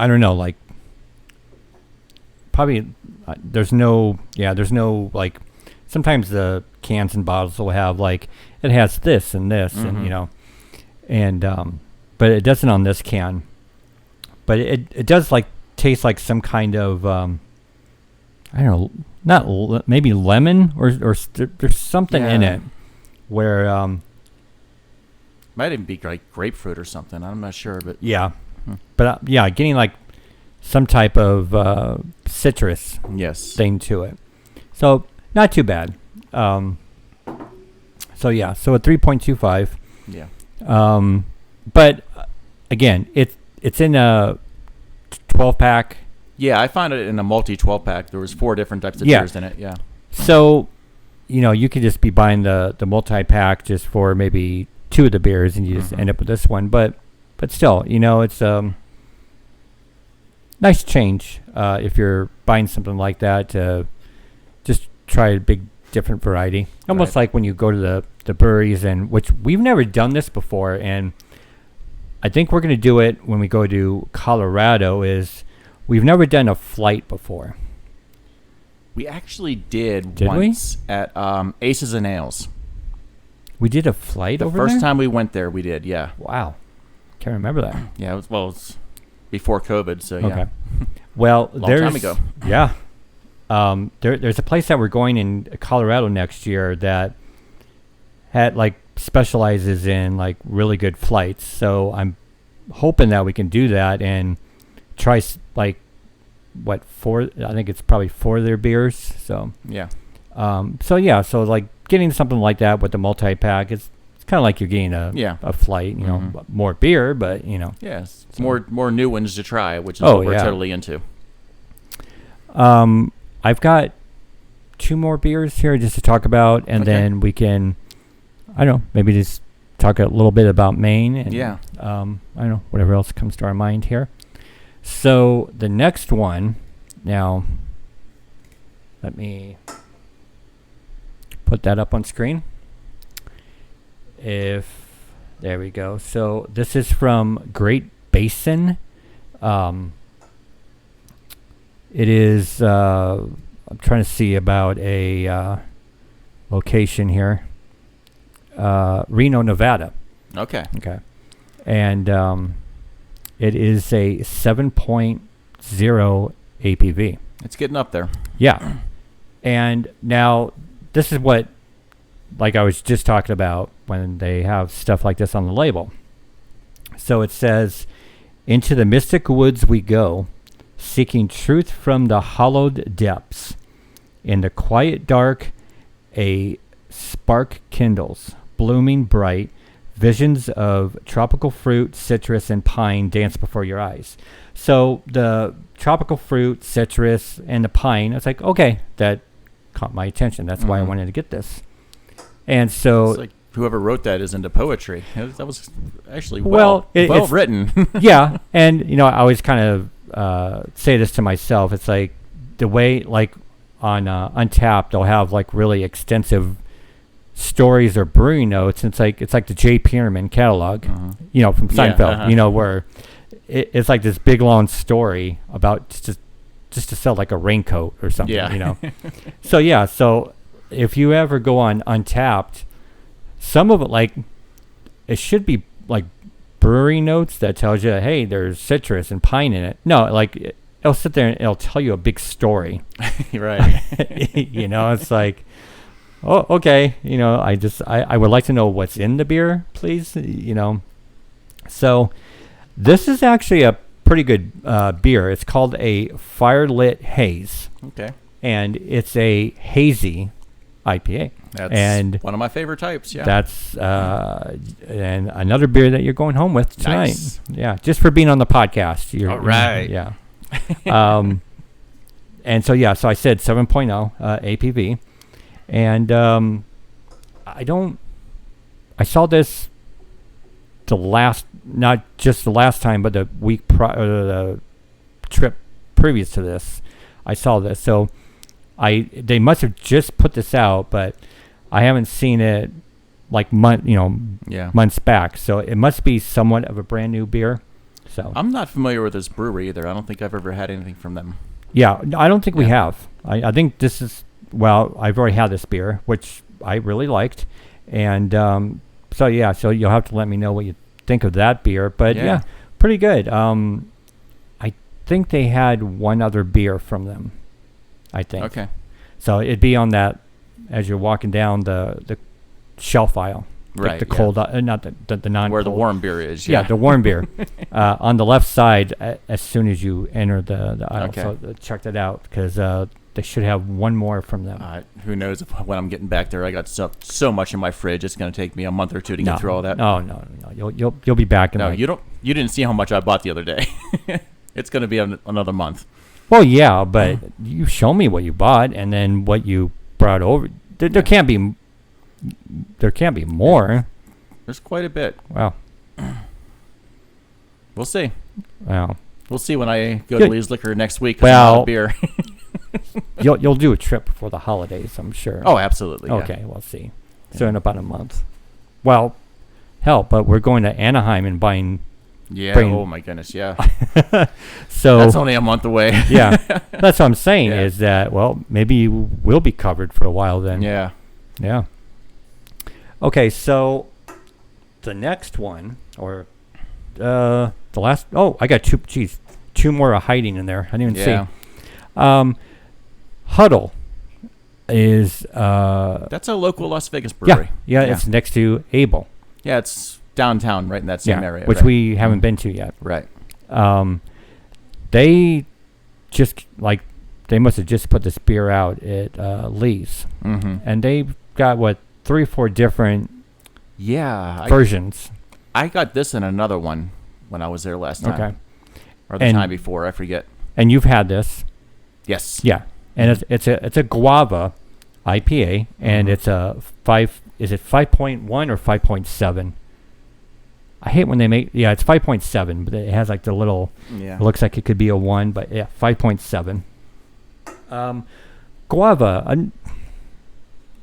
don't know, like probably there's no like sometimes the cans and bottles will have like it has this and this and and but it doesn't on this can. But it does like taste like some kind of I don't know, maybe lemon or there's something in it where might even be like grapefruit or something. I'm not sure, but but getting like some type of citrus thing to it. So not too bad. So a 3.25. Yeah. But again, it's in a 12-pack. Yeah, I found it in a multi 12-pack. There was 4 different types of beers in it. Yeah. So, you could just be buying the multi-pack just for maybe 2 of the beers, and you just end up with this one. But still, it's nice change if you're buying something like that to just try a big different variety. Almost like when you go to the breweries, and which we've never done this before, and I think we're going to do it when we go to Colorado. Is we've never done a flight before. We actually did once at Aces and Ales. We did a flight over there? The first time we went there, we did, yeah. Wow. Can't remember that. Yeah, it was before COVID, so yeah. Okay. Well, Long time ago. Yeah. There's a place that we're going in Colorado next year that had specializes in really good flights. So I'm hoping that we can do that and try 4, I think it's probably 4 of their beers. So yeah. So getting something like that with the multi-pack, it's kind of like you're getting a flight, more beer, but Yes. So. More new ones to try, which is what we're totally into. I've got 2 more beers here just to talk about, and then we can, I don't know, maybe just talk a little bit about Maine, and I don't know, whatever else comes to our mind here. So the next one, now, let me put that up on screen. There we go. So this is from Great Basin. It is, I'm trying to see about a location here. Reno, Nevada. Okay. And it is a 7.0 APV. It's getting up there. Yeah. And now this is what, I was just talking about when they have stuff like this on the label. So it says, "Into the mystic woods we go, seeking truth from the hollowed depths. In the quiet dark, a spark kindles, blooming bright. Visions of tropical fruit, citrus, and pine dance before your eyes." So the tropical fruit, citrus, and the pine, it's okay, that caught my attention. That's why I wanted to get this. And so... It's whoever wrote that is into poetry. That was actually well written. Yeah, and, I always kind of say this to myself. It's the way, on Untapped, they'll have, really extensive stories or brewing notes. And it's like the J. Peterman catalog, from Seinfeld, where it's this big long story about just to sell a raincoat or something, So if you ever go on Untapped, some of it it should be brewery notes that tells you, hey, there's citrus and pine in it. No, it'll sit there and it'll tell you a big story. Right. It's oh, okay. I would like to know what's in the beer, please. So this is actually a pretty good beer. It's called a Lit Haze. Okay. And it's a hazy IPA. That's one of my favorite types. Yeah. That's and another beer that you're going home with tonight. Nice. Yeah, just for being on the podcast. All right. Yeah. And so I said 7.0 APV. And I saw this not just the last time, but the week the trip previous to this, I saw this. So they must have just put this out, but I haven't seen it months back. So it must be somewhat of a brand new beer. So I'm not familiar with this brewery either. I don't think I've ever had anything from them. Yeah, I don't think we have. I think this is, I've already had this beer, which I really liked. And so you'll have to let me know what you think of that beer. But yeah pretty good. I think they had one other beer from them, I think. Okay. So it'd be on that as you're walking down the shelf aisle. Right. The cold, not the non-cold. Where the warm beer is. Yeah, the warm beer. On the left side, as soon as you enter the aisle. Okay. So check that out, because they should have one more from them. Who knows when I'm getting back there. I got so much in my fridge. It's going to take me a month or two to get through all that. No. You'll be back in. No, you didn't see how much I bought the other day. It's going to be another month. Well, yeah, but you show me what you bought and then what you brought over. There can't be. There can't be more. There's quite a bit. Wow. We'll see. Wow. We'll see when I go to Lee's Liquor next week. Well, beer. you'll do a trip before the holidays, I'm sure. Oh, absolutely. Yeah. Okay, we'll see. So in about a month. Well, hell, but we're going to Anaheim and buying. Yeah. Oh my goodness. Yeah. So that's only a month away. Yeah. That's what I'm saying. Yeah. Is that, well, maybe we'll be covered for a while then. Yeah. Yeah. Okay, so the next one, or the last. Oh, I got two more hiding in there. I didn't even see. Huddle is. That's a local Las Vegas brewery. Yeah, it's next to Able. Yeah, it's downtown, right in that same area. Which right? we haven't been to yet. Right. They just they must have just put this beer out at Lee's, and they've got 3 or 4 different versions. I got this in another one when I was there last time. Okay. Or the time before, I forget. And you've had this. Yes. Yeah. And it's a Guava IPA, and it's a 5.1 or 5.7? I hate when they make, it's 5.7, but it has the little, it looks like it could be a 1, but 5.7. Guava,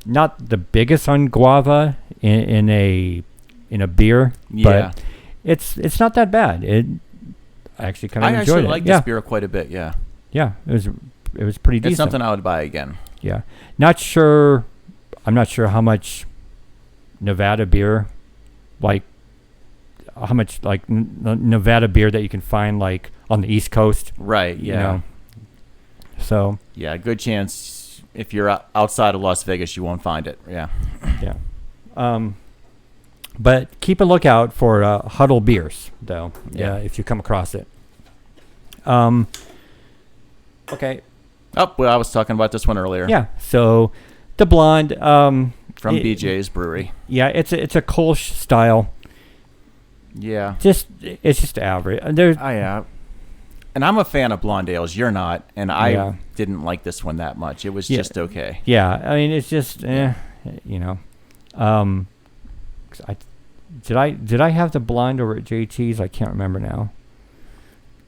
not the biggest on Guava in a beer, but it's not that bad. I actually kind of enjoyed it. I actually like this beer quite a bit. Yeah. Yeah, it was pretty decent. It's something I would buy again. Yeah, I'm not sure how much Nevada beer, how much Nevada beer that you can find on the East Coast. Right. Yeah. You know? So. Yeah, good chance if you're outside of Las Vegas, you won't find it. Yeah. Yeah. But keep a lookout for Huddle beers, though. Yeah. If you come across it. Okay. Oh, well, I was talking about this one earlier. Yeah. So, the blonde. From BJ's Brewery. Yeah, it's a Kolsch style. Yeah. It's just average. And I'm a fan of blonde ales. You're not, and I didn't like this one that much. It was just okay. Yeah, I mean, it's just, you know. Did I have the blonde over at JT's? I can't remember now.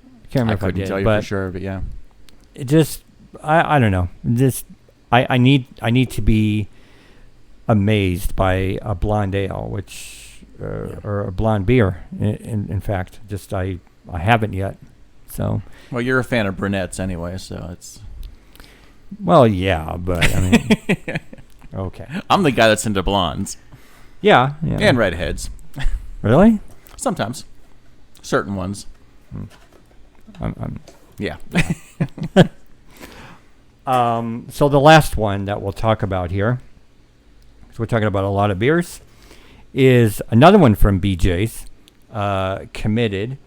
I can't remember. I couldn't tell you for sure, but yeah. It just, I don't know. Just, I need to be amazed by a blonde ale, or a blonde beer. In fact, just I haven't yet. So. Well, you're a fan of brunettes anyway, so it's. Well, yeah, but I mean. Okay. I'm the guy that's into blondes. Yeah. And redheads. Really? Sometimes. Certain ones. Yeah. So the last one that we'll talk about here, because we're talking about a lot of beers, is another one from BJ's, Committed.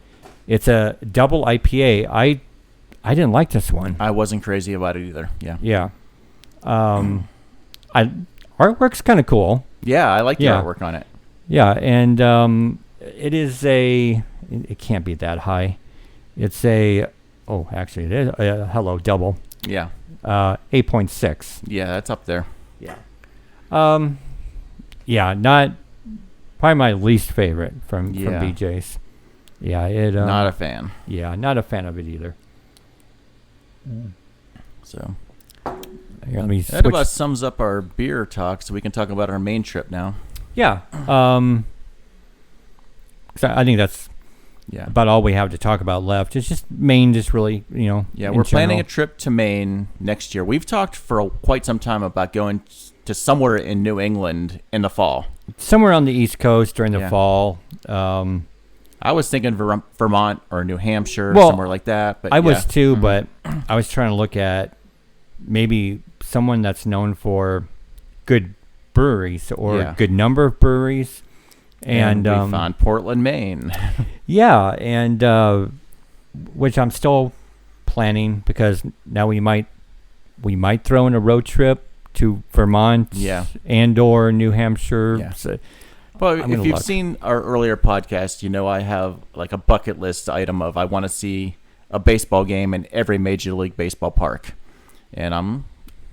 It's a double IPA. I didn't like this one. I wasn't crazy about it either. Yeah. Yeah. Artwork's kind of cool. Yeah, I like the artwork on it. Yeah, and it is it can't be that high. It's actually it is. Hello, double. Yeah. 8.6. Yeah, that's up there. Yeah. Yeah, not probably my least favorite from BJ's. Yeah, not a fan. Yeah, not a fan of it either. So. Here, let me that about sums up our beer talk, so we can talk about our main trip now. Yeah. 'Cause I think that's about all we have to talk about left. It's just Maine, just really, Yeah, we're planning a trip to Maine next year. We've talked for quite some time about going to somewhere in New England in the fall. Somewhere on the East Coast during the fall. I was thinking Vermont or New Hampshire, somewhere like that. But I was too, but I was trying to look at maybe someone that's known for good breweries or Yeah. good number of breweries. And we found Portland, Maine. Yeah, and which I'm still planning, because now we might throw in a road trip to Vermont, and or New Hampshire. Yeah. So Well, if you've seen our earlier podcast, you know I have like a bucket list item of I want to see a baseball game in every Major League Baseball park. And I'm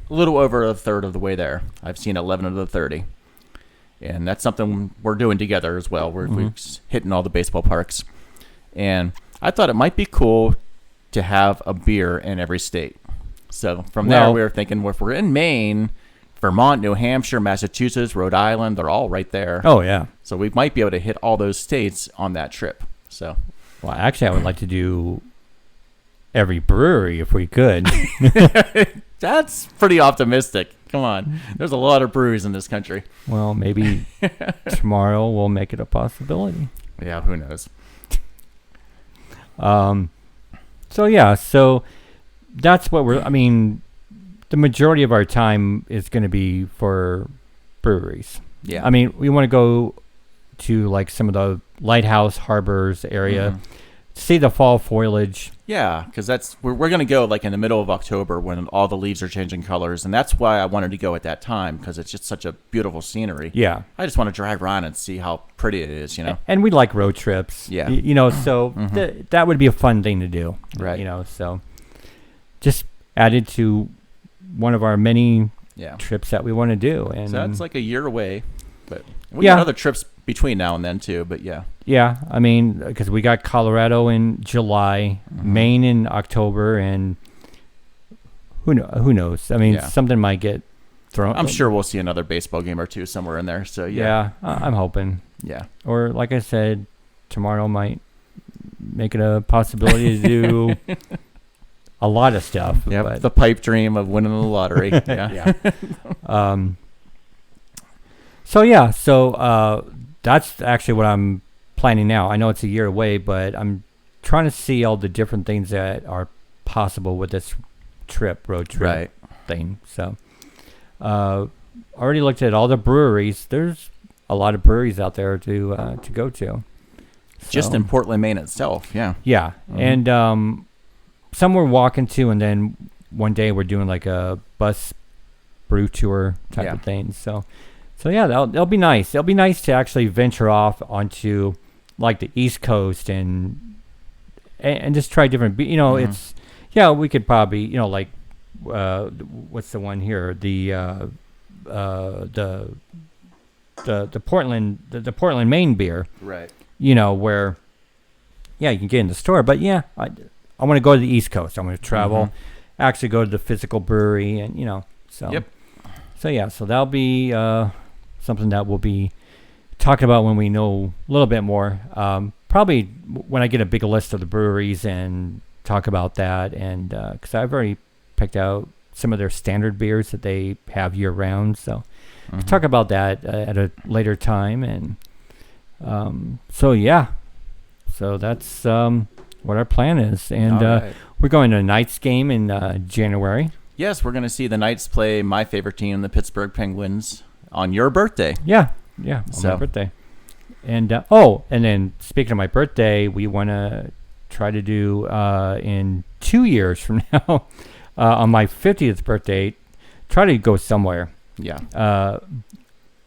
a little over a third of the way there. I've seen 11 of the 30. And that's something we're doing together as well. We're hitting all the baseball parks. And I thought it might be cool to have a beer in every state. So from there, we were thinking, well, if we're in Maine, Vermont, New Hampshire, Massachusetts, Rhode Island, they're all right there. Oh, yeah. So we might be able to hit all those states on that trip. So, well, actually, I would like to do every brewery if we could. That's pretty optimistic. Come on. There's a lot of breweries in this country. Well, maybe tomorrow we'll make it a possibility. Yeah, who knows? So that's what the majority of our time is going to be for breweries. Yeah. I mean, we want to go to like some of the lighthouse harbors area, see the fall foliage. Yeah, because we're going to go like in the middle of October when all the leaves are changing colors, and that's why I wanted to go at that time, because it's just such a beautiful scenery. Yeah. I just want to drive around and see how pretty it is, you know. And we like road trips. Yeah. So that would be a fun thing to do. Right. So just added to one of our many trips that we want to do. And so that's like a year away, but we got other trips between now and then too, but yeah. Yeah, I mean, because we got Colorado in July, Maine in October, and who knows? I mean, something might get thrown. I'm sure we'll see another baseball game or two somewhere in there, so yeah. Yeah, I'm hoping. Yeah. Or like I said, tomorrow might make it a possibility to do a lot of stuff. Yeah, the pipe dream of winning the lottery. Yeah. So that's actually what I'm planning now. I know it's a year away, but I'm trying to see all the different things that are possible with this road trip thing. So already looked at all the breweries. There's a lot of breweries out there to go to. Just in Portland, Maine itself, yeah. Yeah, and some we're walking to, and then one day we're doing like a bus brew tour type of thing. So yeah, that'll be nice. It'll be nice to actually venture off onto like the East Coast and just try different. It's we could probably like what's the one here, the Portland, Maine beer, right? Where you can get in the store, but I want to go to the East Coast. I want to travel, actually go to the physical brewery, and so so that'll be something that we'll be talking about when we know a little bit more. Probably when I get a big list of the breweries and talk about that, and because I've already picked out some of their standard beers that they have year round. So we'll talk about that at a later time, and so that's what our plan is, and we're going to a Knights game in January. Yes, we're going to see the Knights play my favorite team, the Pittsburgh Penguins, on your birthday. Yeah, on my birthday. And and then speaking of my birthday, we want to try to do in 2 years from now, on my 50th birthday, try to go somewhere. Yeah.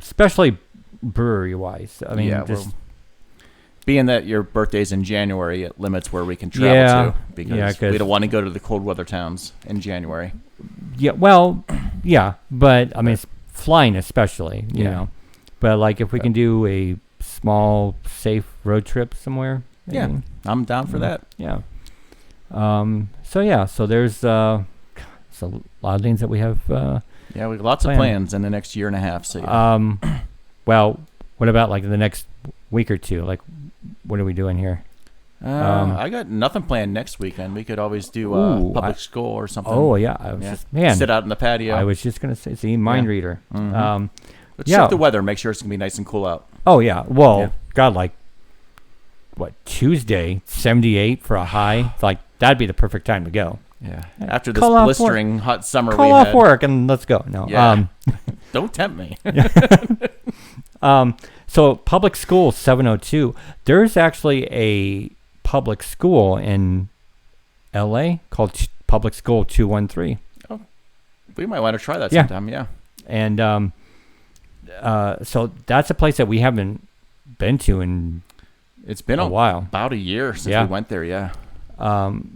Especially brewery-wise. I mean, being that your birthday's in January, it limits where we can travel to, because we don't want to go to the cold weather towns in January. Yeah, well, but I mean, it's flying especially, you know. But like if we can do a small, safe road trip somewhere. Maybe. Yeah, I'm down for that. Yeah. So there's a lot of things that we have. We have lots of plans in the next year and a half. So well, what about like the next week or two? Like, what are we doing here? I got nothing planned next weekend. We could always do public school or something. Oh yeah, I was just sit out in the patio. I was just gonna say, mind reader. Let's check the weather. Make sure it's gonna be nice and cool out. Oh yeah. Well, God, like what, Tuesday, 78 for a high? Like that'd be the perfect time to go. Yeah. After this Call off blistering hot summer Call we off had. work and let's go. No. Yeah. Don't tempt me. So public school 702. There's actually a public school in LA called Public School 213. Oh, we might want to try that sometime. Yeah. And so that's a place that we haven't been to in it's been a while. About a year since we went there. Yeah.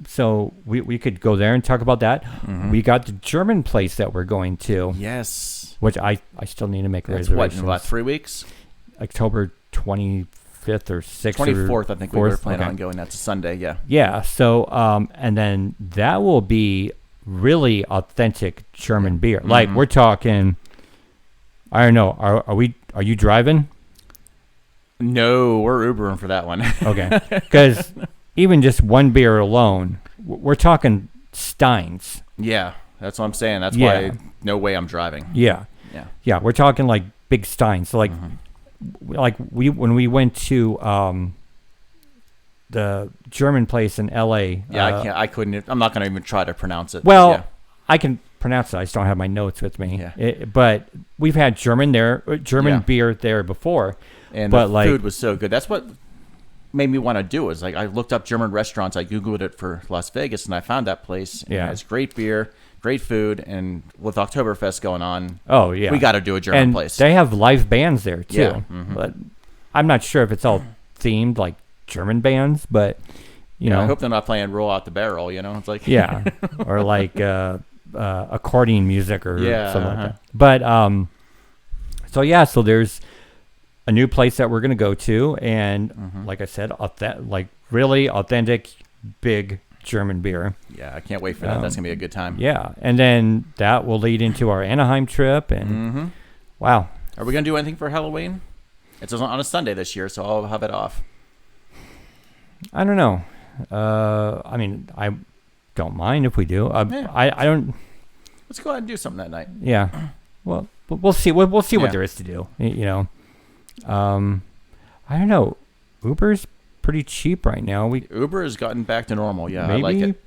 So we could go there and talk about that. Mm-hmm. We got the German place that we're going to. Yes. Which I still need to make That's reservations. What, in about 3 weeks? October 25th or 6th 24th, I think 4th? we were planning on going. That's a Sunday, yeah. Yeah, so, and then that will be really authentic German beer. Mm-hmm. Like, we're talking, I don't know, are you driving? No, we're Ubering for that one. Okay, because even just one beer alone, we're talking Steins. Yeah, that's what I'm saying. That's why no way I'm driving. Yeah. Yeah, we're talking like big Steins. So like, like when we went to the German place in LA. Yeah, I couldn't. I'm not going to even try to pronounce it. Well, I can pronounce it. I just don't have my notes with me. Yeah. But we've had German beer there before. And the food was so good. That's what made me want to do is like I looked up German restaurants. I Googled it for Las Vegas, and I found that place. And it has great beer, great food, and with Oktoberfest going on, we got to do a German place. They have live bands there too. Yeah. Mm-hmm. But I'm not sure if it's all themed like German bands, but you know, I hope they're not playing "Roll Out the Barrel." You know, it's like or like accordion music or something like that. But so there's a new place that we're going to go to, and like I said, like really authentic, big German beer. Yeah, I can't wait for that. That's going to be a good time. Yeah, and then that will lead into our Anaheim trip, and wow. Are we going to do anything for Halloween? It's on a Sunday this year, so I'll have it off. I don't know. I mean, I don't mind if we do. I don't. Let's go ahead and do something that night. Yeah. Well, we'll see. We'll see what there is to do. You know. I don't know. Uber's pretty cheap right now. Uber has gotten back to normal. Yeah, maybe, I like it.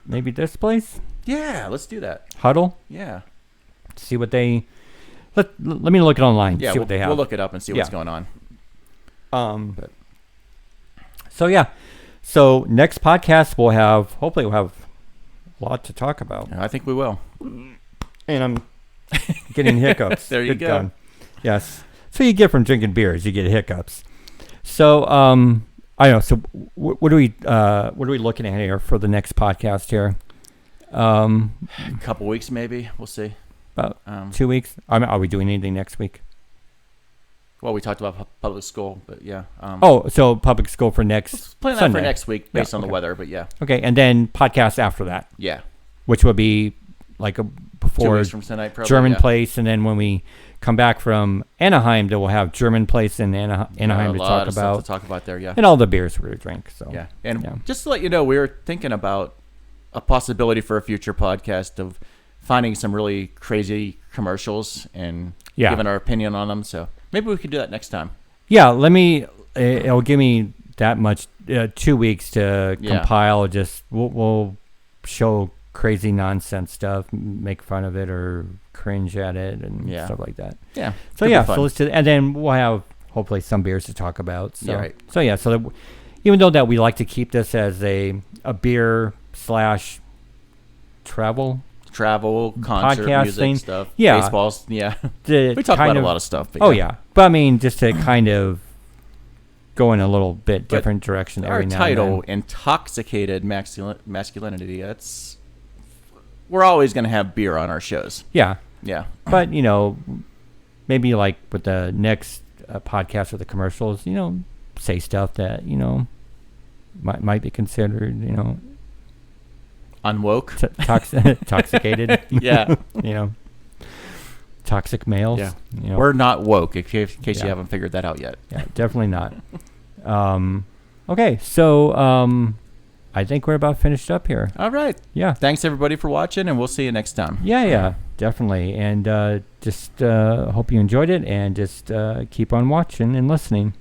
Maybe this place. Yeah, let's do that. Huddle. Yeah. See what they. Let me look it online. Yeah, see what they have. We'll look it up and see what's going on. So yeah. So next podcast hopefully we'll have a lot to talk about. I think we will. And I'm getting hiccups. There you Good go. God. Yes. So you get from drinking beers, you get hiccups. So I don't know. So what are we looking at here for the next podcast here? A couple weeks maybe. We'll see. About 2 weeks. Are we doing anything next week? Well, we talked about public school, but yeah. So public school for next plan that Sunday. for next week based on the weather, but yeah. Okay, and then podcast after that. Yeah. Which would be like before 2 weeks from tonight, probably. German place, and then when we come back from Anaheim, then we'll have German place in Anaheim to talk about. Stuff to talk about there, yeah. And all the beers we're going to drink. So yeah, and just to let you know, we were thinking about a possibility for a future podcast of finding some really crazy commercials and giving our opinion on them. So maybe we could do that next time. Yeah, it'll give me that much 2 weeks to compile. Just we'll show crazy nonsense stuff, make fun of it or cringe at it and stuff like that. Yeah. So so let's do, and then we'll have hopefully some beers to talk about. So right. So even though that we like to keep this as a beer / travel concert, podcast music thing. Stuff, yeah, baseballs, we talk about a lot of stuff. But but I mean, just to kind of go in a little bit different direction every now and then. Our title, Intoxicated Masculinity, we're always going to have beer on our shows. Yeah. Yeah. But, maybe like with the next podcast with the commercials, say stuff that, might be considered, unwoke. Toxicated. Yeah. Toxic males. Yeah. We're not woke, in case you haven't figured that out yet. Yeah, definitely not. Okay, so I think we're about finished up here. All right. Yeah. Thanks, everybody, for watching, and we'll see you next time. Yeah, definitely. And just hope you enjoyed it, and just keep on watching and listening.